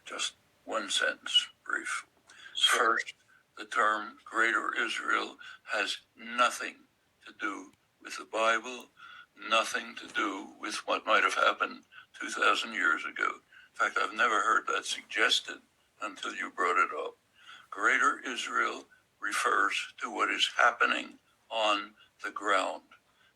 Just one sentence, brief. Sure. First, the term Greater Israel has nothing to do with the Bible, nothing to do with what might have happened 2,000 years ago. In fact, I've never heard that suggested until you brought it up. Greater Israel refers to what is happening on the ground.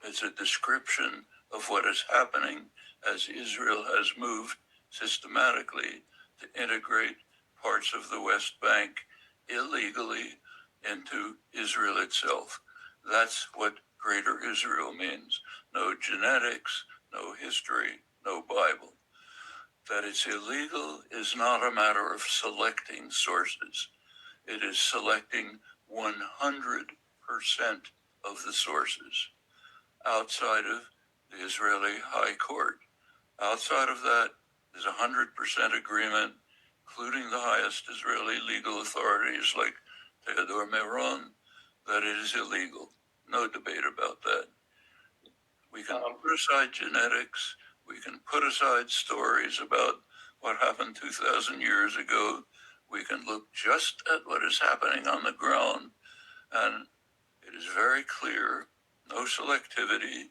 It's a description of what is happening as Israel has moved systematically to integrate parts of the West Bank illegally into Israel itself. That's what Greater Israel means. No genetics, no history, no Bible. That it's illegal is not a matter of selecting sources. It is selecting 100% of the sources outside of the Israeli High Court. Outside of that, there's 100% agreement, including the highest Israeli legal authorities like Theodore Meron, that it is illegal. No debate about that. We can put aside genetics. We can put aside stories about what happened 2,000 years ago. We can look just at what is happening on the ground, and it is very clear, no selectivity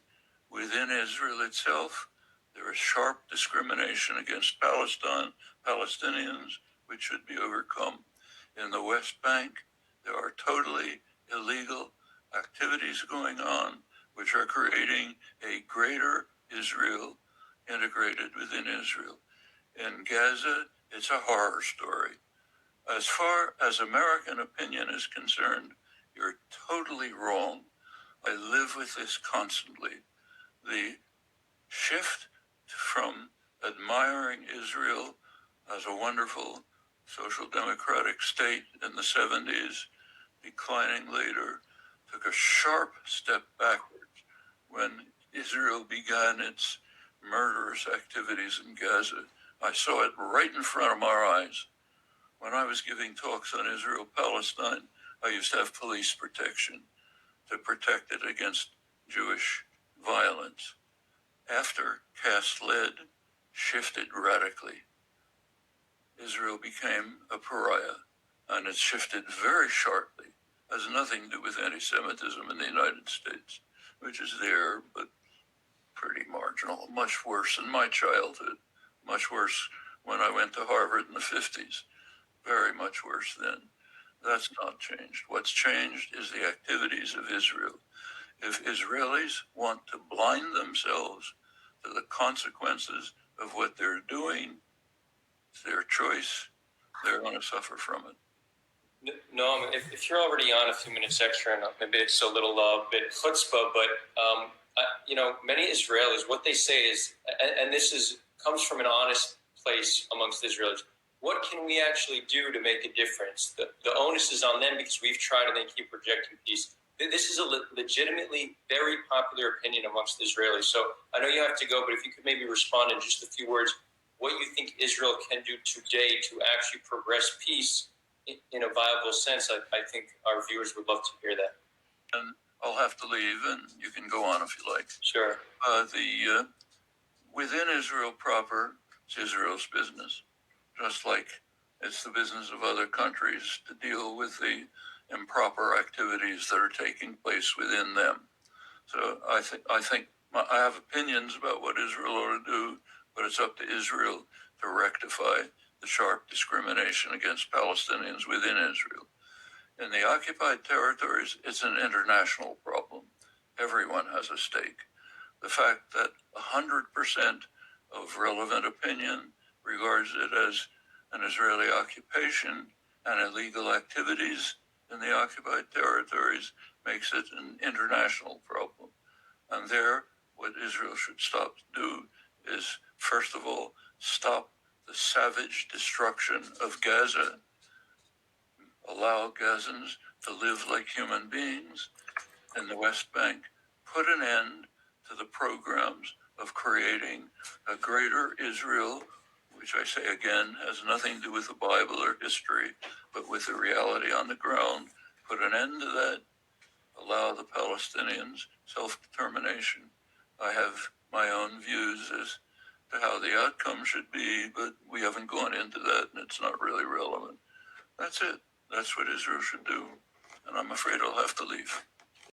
within Israel itself. There is sharp discrimination against Palestinians, which should be overcome. In the West Bank, there are totally illegal activities going on, which are creating a greater Israel integrated within Israel. In Gaza, it's a horror story. As far as American opinion is concerned, you're totally wrong. I live with this constantly. The shift from admiring Israel as a wonderful social democratic state in the 70s, declining later, took a sharp step backwards when Israel began its murderous activities in Gaza. I saw it right in front of our eyes. When I was giving talks on Israel-Palestine, I used to have police protection to protect it against Jewish violence. After Cast Lead shifted radically, Israel became a pariah, and it shifted very sharply. It has nothing to do with anti-Semitism in the United States, which is there, but pretty marginal, much worse in my childhood, much worse when I went to Harvard in the 50s, very much worse then. That's not changed. What's changed is the activities of Israel. If Israelis want to blind themselves to the consequences of what they're doing, it's their choice. They're going to suffer from it. Noam, if you're already on a few minutes extra, and maybe it's a little bit chutzpah, but many Israelis, what they say is, and this comes from an honest place amongst Israelis, what can we actually do to make a difference? The onus is on them because we've tried and they keep rejecting peace. This is a legitimately very popular opinion amongst Israelis. So I know you have to go, but if you could maybe respond in just a few words, what you think Israel can do today to actually progress peace in a viable sense. I think our viewers would love to hear that. And I'll have to leave, and you can go on if you like. Sure. Within Israel proper, it's Israel's business, just like it's the business of other countries to deal with the improper activities that are taking place within them. So I think I have opinions about what Israel ought to do, but it's up to Israel to rectify the sharp discrimination against Palestinians within Israel. In the occupied territories, it's an international problem. Everyone has a stake. The fact that 100% of relevant opinion regards it as an Israeli occupation and illegal activities in the occupied territories makes it an international problem. And there, what Israel should stop to do is, first of all, stop the savage destruction of Gaza, allow Gazans to live like human beings in the West Bank, put an end to the programs of creating a greater Israel, which I say again has nothing to do with the Bible or history, but with the reality on the ground. Put an end to that, allow the Palestinians self-determination. I have my own views as to how the outcome should be, but we haven't gone into that, and it's not really relevant. That's it. That's what Israel should do. And I'm afraid I'll have to leave.